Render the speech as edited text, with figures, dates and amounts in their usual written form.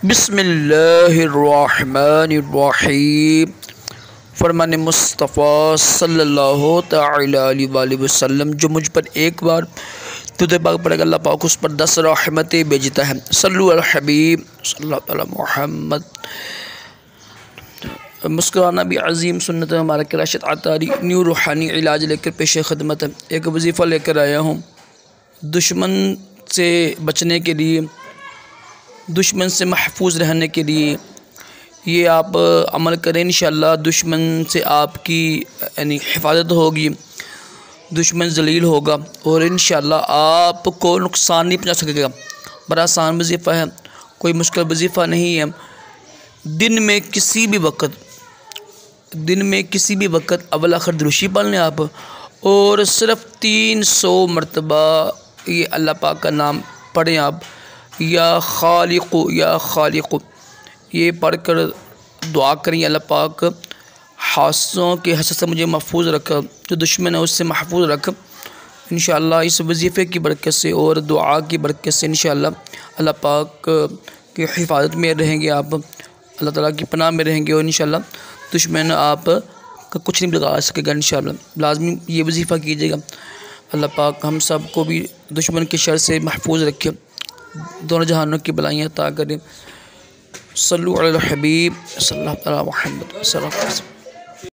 बिस्मिल्लाहिर्रहमानिर्रहीम। फरमान मुस्तफ़ा सल्लल्लाहु तआला अलैहि वसल्लम, जो मुझ पर एक बार तुझे पाक पड़ेगा, अल्लाह पाक उस पर 10 रहमतें भेजता है। सल्लु अल हबीब सल्लल्लाहु अलैहि मोहम्मद। मुस्कुराना भी अज़ीम सुन्नत है। हमारा राशिद आतारी न्यू रूहानी इलाज लेकर पेश खिदमत है। एक वजीफ़ा लेकर आया हूँ दुश्मन से बचने के लिए, दुश्मन से महफूज रहने के लिए। ये आप अमल करें, इंशाअल्लाह दुश्मन से आपकी यानी हिफाजत होगी, दुश्मन जलील होगा और इंशाअल्लाह आपको नुकसान नहीं पहुंचा सकेगा। बड़ा आसान वजीफ़ा है, कोई मुश्किल वजीफ़ा नहीं है। दिन में किसी भी वक्त अव्वल आखिर दुरूशी पढ़ लें आप, और सिर्फ़ 300 मरतबा ये अल्लाह पाक का नाम पढ़ें आप, या खालिक़ु ये पढ़ कर दुआ करें, अल्लाह पाक हादसों के हसद से मुझे महफूज रख, जो दुश्मन है उससे महफूज रख। इंशाअल्लाह इस वजीफ़े की बरकत से और दुआ की बरकत से इंशाअल्लाह अल्लाह पाक की हिफाजत में रहेंगे आप, अल्लाह ताला की पनाह में रहेंगे और इंशाअल्लाह दुश्मन आप का कुछ नहीं बिगाड़ सकेगा। इंशाअल्लाह लाज़मी ये वजीफ़ा कीजिएगा। अल्लाह पाक हम सब को भी दुश्मन के शर से महफूज रखे, दोनों जहानों की बलाइयाँ अता करें। सल्लु अला हबीब सल्लल्लाहु अलैहि मोहम्मद।